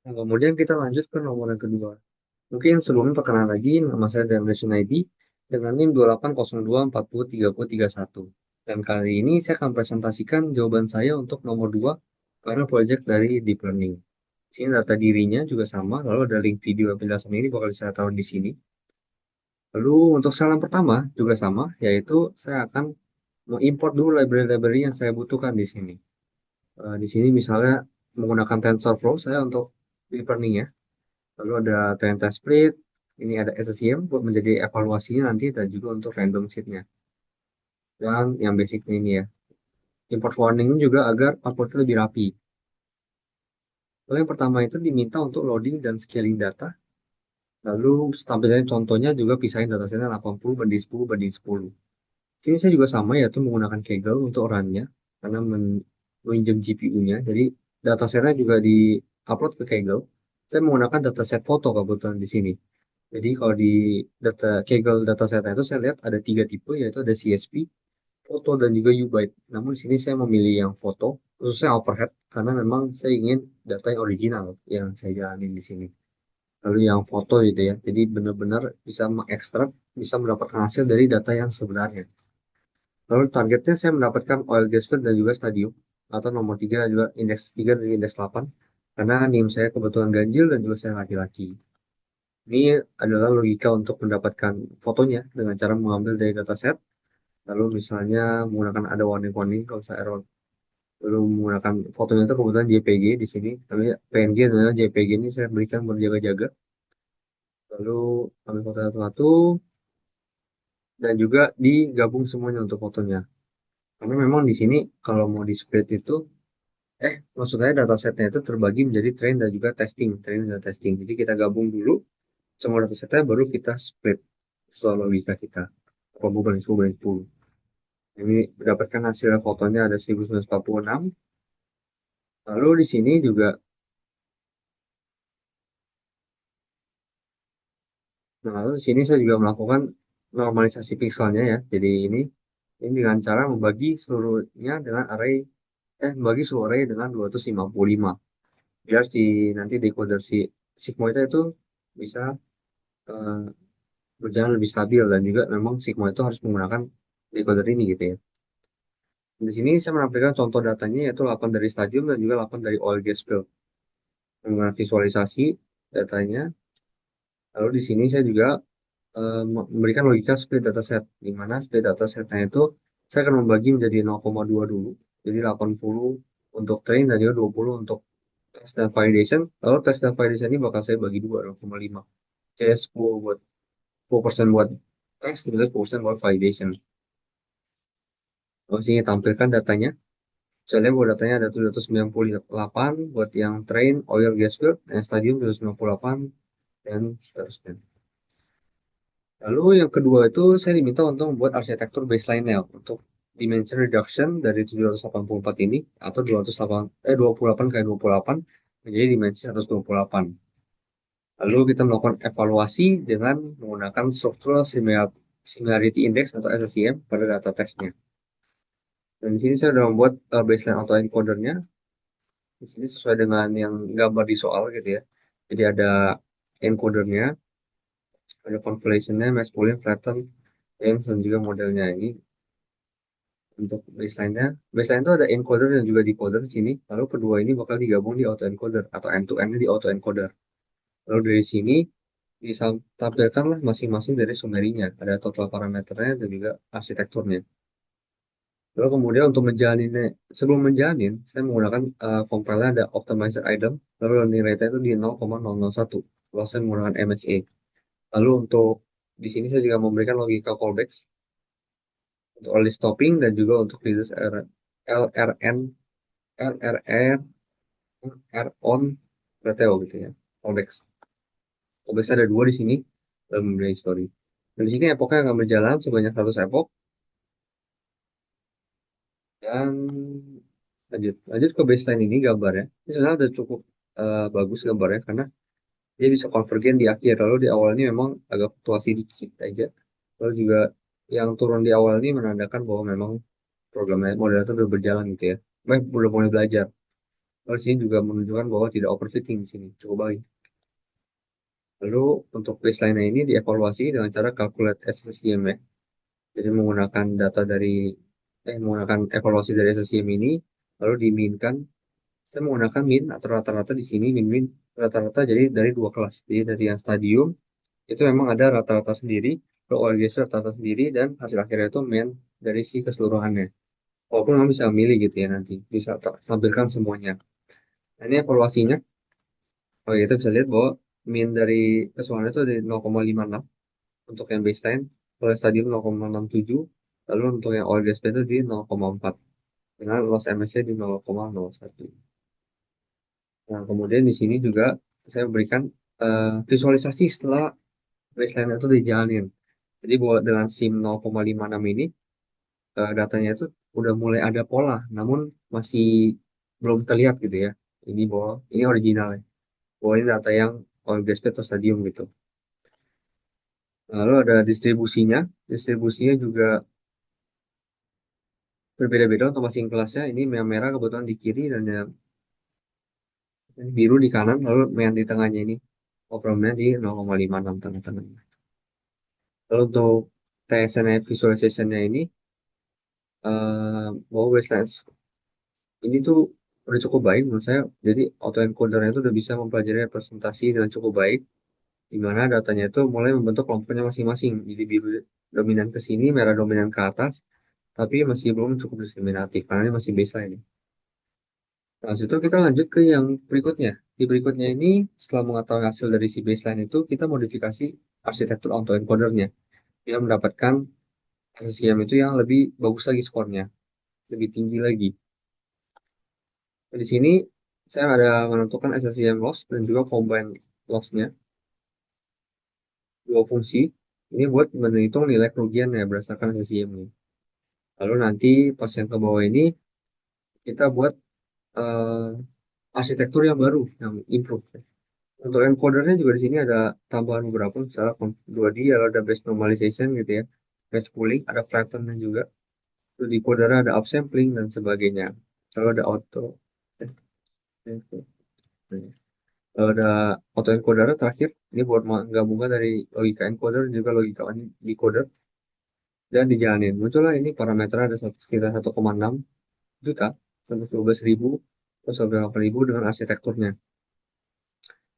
Nah, kemudian kita lanjut ke nomor yang kedua. Mungkin sebelumnya perkenalan lagi, nama saya Damration ID dengan NIM 2802403031. Dan kali ini saya akan presentasikan jawaban saya untuk nomor 2 karena project dari Deep Learning. Di sini data dirinya juga sama, lalu ada link video penjelasan ini bakal saya taruh di sini. Lalu untuk salam pertama juga sama, yaitu saya akan mengimport dulu library-library yang saya butuhkan di sini. Di sini misalnya menggunakan TensorFlow saya untuk deep learning ya. Lalu ada trend test split, ini ada SSIM buat menjadi evaluasinya nanti dan juga untuk random seed-nya. Dan yang basicnya ini ya. Import warning juga agar uploadnya lebih rapi. Lalu yang pertama itu diminta untuk loading dan scaling data. Lalu tampilannya contohnya juga pisahin datasetnya 80 banding 10 banding 10. Sini saya juga sama yaitu menggunakan Kaggle untuk run-nya karena meminjam GPU-nya. Jadi datasetnya juga di-upload ke Kaggle. Saya menggunakan dataset foto kebetulan di sini. Jadi kalau di data Kaggle dataset itu saya lihat ada tiga tipe yaitu ada CSV, foto dan juga UByte. Namun di sini saya memilih yang foto khususnya overhead karena memang saya ingin data yang original yang saya jalanin di sini. Lalu yang foto gitu ya. Jadi benar-benar bisa mengekstrak, bisa mendapatkan hasil dari data yang sebenarnya. Lalu targetnya saya mendapatkan oil gas field dan juga stadium atau nomor 3 juga indeks 3 dan indeks 8 karena NIM saya kebetulan ganjil dan juga saya laki-laki. Ini adalah logika untuk mendapatkan fotonya dengan cara mengambil dari dataset, lalu misalnya menggunakan ada warning-warning kalau saya error, lalu menggunakan fotonya itu kebetulan JPG di sini, tapi PNG adalah JPG ini saya berikan berjaga-jaga, lalu ambil foto satu-satu dan juga digabung semuanya untuk fotonya. Karena memang di sini kalau mau di split itu, maksud saya datasetnya itu terbagi menjadi train dan juga testing, train dan testing. Jadi kita gabung dulu semua datasetnya baru kita split soal logika kita. 80 banding 10 banding 10. Ini mendapatkan hasil fotonya ada 1946. Lalu di sini juga, nah lalu di sini saya juga melakukan normalisasi pixelnya ya. Jadi ini dengan cara membagi seluruhnya dengan array, membagi seluruh array dengan 255. Biar si nanti decoder si sigmoid itu bisa eh, berjalan lebih stabil dan juga memang sigma itu harus menggunakan decoder ini gitu ya. Di sini saya menampilkan contoh datanya yaitu 8 dari stadium dan juga 8 dari oil gas spill. Dengan visualisasi datanya. Lalu di sini saya juga memberikan logika split dataset, di mana split datasetnya itu saya akan membagi menjadi 0,2 dulu, jadi 80 untuk train dan juga 20 untuk test dan validation. Lalu test dan validation ini bakal saya bagi dua, 0,5. Jadi 10 buat 10% buat test dan juga 10% buat validation. Lalu sini tampilkan datanya. Misalnya buat datanya ada 798 buat yang train oil gas field, yang stadium 798 dan seterusnya. Lalu yang kedua itu saya diminta untuk membuat arsitektur baseline-nya untuk dimension reduction dari 784 ini atau 28 kali 28 menjadi dimensi 128. Lalu kita melakukan evaluasi dengan menggunakan structural similarity index atau SSIM pada data text-nya. Dan di sini saya sudah membuat baseline autoencoder-nya. Di sini sesuai dengan yang gambar di soal gitu ya. Jadi ada encodernya, ada convolution-nya, max pooling, flatten, James dan juga modelnya ini untuk baseline-nya. Baseline itu ada encoder dan juga decoder di sini. Lalu kedua ini bakal digabung di autoencoder atau end-to-end di autoencoder. Lalu dari sini ditampilkanlah masing-masing dari sumerinya. Ada total parameternya dan juga arsitekturnya. Lalu kemudian untuk menjalaninnya, sebelum menjalanin, saya menggunakan compiler ada optimizer item. Lalu learning rate itu di 0,001. Lalu saya menggunakan MSA. Lalu untuk di sini saya juga memberikan logika callbacks untuk early stopping dan juga untuk reduce LRN, LRR, R on, RTO gitu ya. Callbacks. Callbacks ada dua di sini dalam memberi story. Dan di sini epoknya akan berjalan sebanyak 100 epok. Dan lanjut ke baseline ini gambarnya. Ini sebenarnya udah cukup bagus gambarnya karena dia bisa konvergen di akhir. Lalu di awal ini memang agak fluktuasi dikit aja. Lalu juga yang turun di awal ini menandakan bahwa memang programnya model itu udah berjalan gitu ya. Baik, udah mulai belajar. Lalu di sini juga menunjukkan bahwa tidak overfitting di sini, cukup baik. Lalu untuk baseline ini dievaluasi dengan cara calculate SSCM ya. Jadi menggunakan data dari menggunakan evaluasi dari SSCM ini, lalu diminkan. Saya menggunakan min atau rata-rata di sini min rata-rata jadi dari dua kelas. Jadi dari yang stadium itu memang ada rata-rata sendiri, ke OLGS rata-rata sendiri, dan hasil akhirnya itu min dari si keseluruhannya. Walaupun kamu bisa milih gitu ya nanti, bisa tampilkan semuanya. Nah, ini evaluasinya. Oh, kita bisa lihat bahwa min dari keseluruhan itu dari 0,56 untuk yang baseline, kalau yang stadium 0,67, lalu untuk yang OLGSP itu di 0,4 dengan loss MS-nya di 0,01. Nah, kemudian di sini juga saya berikan visualisasi setelah baseline itu dijalanin. Jadi bahwa dengan SIM 0,56 ini datanya itu udah mulai ada pola, namun masih belum terlihat gitu ya. Ini bahwa ini original ya. Bahwa ini data yang OLGSP atau stadium gitu. Lalu ada distribusinya. Distribusinya juga berbeda-beda untuk masing kelasnya. Ini yang merah kebetulan di kiri dan yang biru di kanan. Lalu yang di tengahnya ini overall di 0,56 tengah-tengah. Lalu untuk TSN visualization-nya ini, bahwa baseline ini tuh udah cukup baik menurut saya. Jadi autoencodernya itu udah bisa mempelajari representasi dengan cukup baik, di mana datanya itu mulai membentuk kelompoknya masing-masing. Jadi biru dominan ke sini, merah dominan ke atas, tapi masih belum cukup diskriminatif karena ini masih baseline. Nah, situ kita lanjut ke yang berikutnya. Di berikutnya ini, setelah mengetahui hasil dari si baseline itu, kita modifikasi arsitektur autoencodernya. Dia mendapatkan SSIM itu yang lebih bagus lagi skornya, lebih tinggi lagi. Nah, di sini saya ada menentukan SSIM loss dan juga combine loss-nya, dua fungsi. Ini buat menghitung nilai kerugian ya berdasarkan SSIM ini. Lalu nanti pas yang ke bawah ini, kita buat eh, arsitektur yang baru, yang improve. Untuk encodernya juga di sini ada tambahan beberapa, misalnya 2D, kalau ada base normalization gitu ya, base pooling, ada flatten juga. Untuk decodernya ada upsampling dan sebagainya. Kalau ada auto, kalau ada auto encoder terakhir, ini buat menggabungkan dari logika encoder dan juga logika decoder dan dijalanin. Muncullah ini parameter ada sekitar 1,6 juta, 112.000, terus 8.000 dengan arsitekturnya.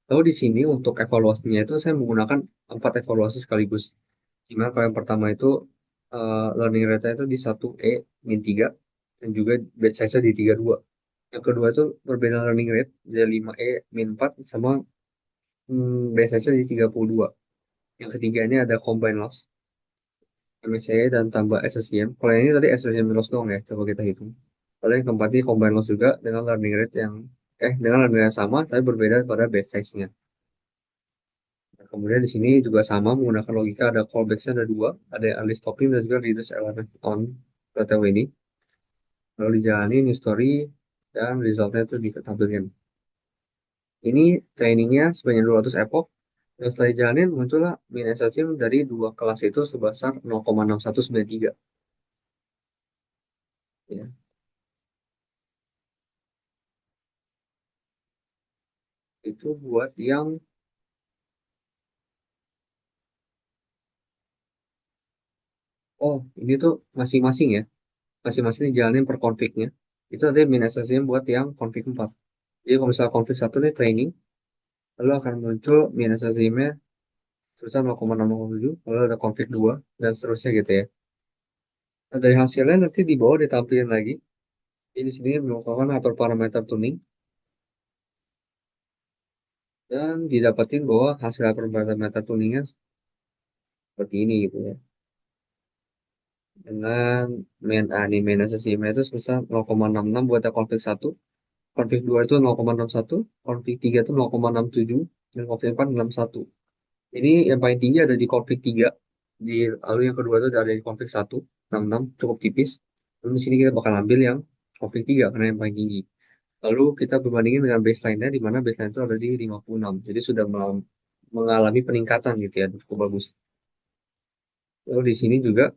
Lalu di sini untuk evaluasinya itu saya menggunakan 4 evaluasi sekaligus. Dimana kalau yang pertama itu learning rate-nya itu di 1E min 3 dan juga batch size-nya di 32. Yang kedua itu berbeda learning rate di 5E min 4 sama batch size-nya di 32. Yang ketiga ini ada combine loss, MSCI dan tambah SSCM. Kalau yang ini tadi SSCM loss doang ya, coba kita hitung. Kalau yang keempat ini combine loss juga dengan learning rate yang dengan learning rate yang sama tapi berbeda pada batch size-nya. Nah, kemudian di sini juga sama menggunakan logika ada callback-nya ada dua, ada early stopping dan juga reduce alarm on PTW ini. Lalu dijalani history dan resultnya itu ditampilkan. Ini trainingnya sebanyak 200 epoch. Dan setelah dijalanin muncullah min SHM dari dua kelas itu sebesar 0,6193. Ya, itu buat yang ini tuh masing-masing ya. Masing-masing dijalanin per config-nya. Itu tadi min SHM buat yang config 4. Jadi kalau misalnya config 1 nih training, lalu akan muncul min SHM-nya sebesar 0,607, lalu ada config 2 dan seterusnya gitu ya. Nah, dari hasilnya nanti di bawah ditampilkan lagi. Ini sini melakukan atur parameter tuning dan didapatin bahwa hasil atur parameter tuningnya seperti ini gitu ya. Dengan main SSIM itu sebesar 0,66 buat yang config 1, config 2 itu 0,61, config 3 itu 0,67, dan config 4 61. Ini yang paling tinggi ada di config 3, lalu yang kedua itu ada di config 1, 66, cukup tipis. Lalu di sini kita bakal ambil yang config 3 karena yang paling tinggi. Lalu kita berbandingin dengan baseline-nya, di mana baseline itu ada di 56. Jadi sudah mengalami peningkatan gitu ya, cukup bagus. Lalu di sini juga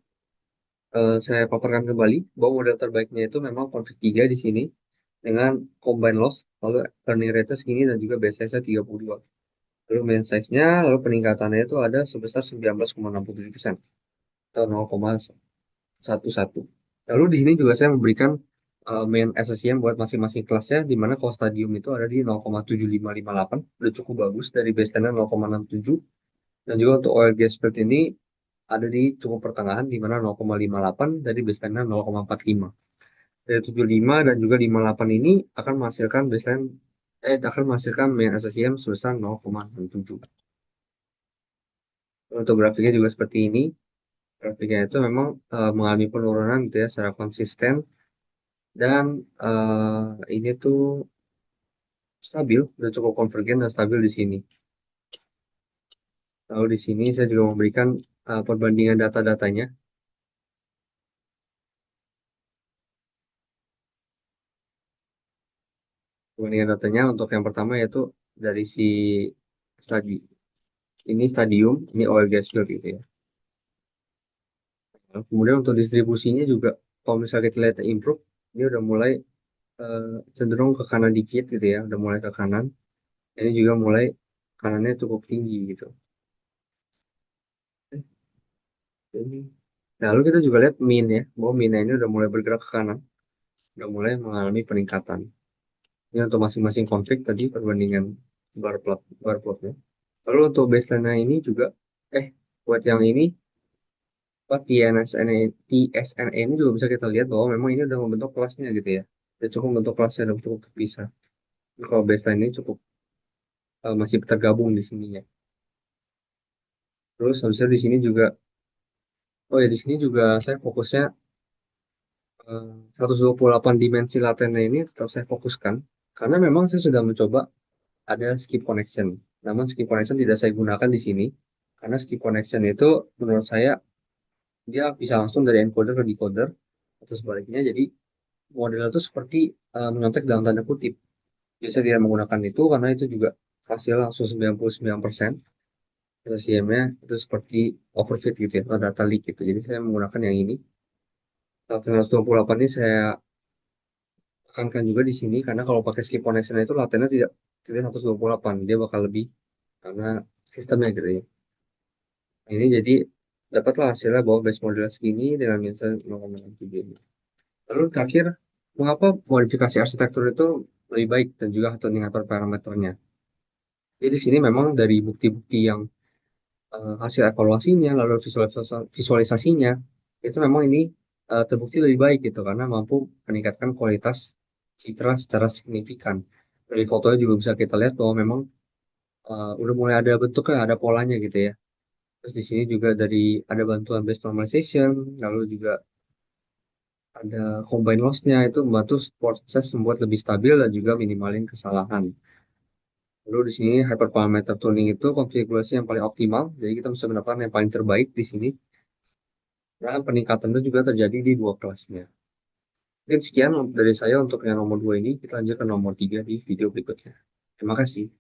saya paparkan kembali bahwa model terbaiknya itu memang config 3 di sini. dengan combine loss, lalu earning rate segini dan juga base size-nya 32. Lalu main size-nya, lalu peningkatannya itu ada sebesar 19,67% atau 0,11. Lalu di sini juga saya memberikan main SSIM buat masing-masing kelasnya, di mana kalau stadium itu ada di 0,7558, udah cukup bagus dari baseline 0,67, dan juga untuk oil gas field ini ada di cukup pertengahan, di mana 0,58 dari baseline 0,45. Dari 75 dan juga 58 ini akan menghasilkan akan menghasilkan main SSIM sebesar 0,67. Untuk grafiknya juga seperti ini. Grafiknya itu memang mengalami penurunan gitu ya secara konsisten, dan ini tuh stabil dan cukup konvergen dan stabil di sini. Lalu di sini saya juga memberikan perbandingan data-datanya. Perbandingan datanya untuk yang pertama yaitu dari si stadi ini stadium, ini oil gas field gitu ya. Nah, kemudian untuk distribusinya juga kalau misalnya kita lihat improve, ini udah mulai cenderung ke kanan dikit gitu ya, udah mulai ke kanan. Ini juga mulai kanannya cukup tinggi gitu. Ini. Nah, lalu kita juga lihat min ya, bahwa minnya ini udah mulai bergerak ke kanan, udah mulai mengalami peningkatan. Ini untuk masing-masing konflik tadi perbandingan bar plotnya. Lalu untuk baseline ini juga, buat yang ini, buat TSNE ini juga bisa kita lihat bahwa memang ini udah membentuk kelasnya gitu ya. Udah cukup membentuk kelasnya, udah cukup terpisah. Jadi kalau baseline ini cukup masih tergabung di sini ya. Terus habisnya di sini juga, oh ya di sini juga saya fokusnya 128 dimensi latennya ini tetap saya fokuskan. Karena memang saya sudah mencoba ada skip connection. Namun skip connection tidak saya gunakan di sini. Karena skip connection itu menurut saya dia bisa langsung dari encoder ke decoder atau sebaliknya. Jadi model itu seperti menyontek dalam tanda kutip. Jadi saya tidak menggunakan itu karena itu juga hasil langsung 99%. SSIM-nya itu seperti overfit gitu ya, atau data leak gitu. Jadi saya menggunakan yang ini. 128 ini saya tekankan juga di sini karena kalau pakai skip connection itu latennya tidak 128, dia bakal lebih karena sistemnya gitu ya. Ini jadi dapatlah hasilnya bahwa base model segini dengan minus 0,67 ini. Lalu terakhir, mengapa modifikasi arsitektur itu lebih baik dan juga tuning atur parameternya? Jadi di sini memang dari bukti-bukti yang hasil evaluasinya, lalu visualisasinya, itu memang ini terbukti lebih baik gitu karena mampu meningkatkan kualitas citra secara signifikan. Dari fotonya juga bisa kita lihat bahwa memang udah mulai ada bentuknya, ada polanya gitu ya. Terus di sini juga dari ada bantuan base normalization, lalu juga ada combine loss-nya itu membantu proses membuat lebih stabil dan juga minimalin kesalahan. Lalu di sini hyperparameter tuning itu konfigurasi yang paling optimal, jadi kita bisa mendapatkan yang paling terbaik di sini. Dan peningkatan itu juga terjadi di dua kelasnya. Mungkin sekian dari saya untuk yang nomor 2 ini, kita lanjut ke nomor 3 di video berikutnya. Terima kasih.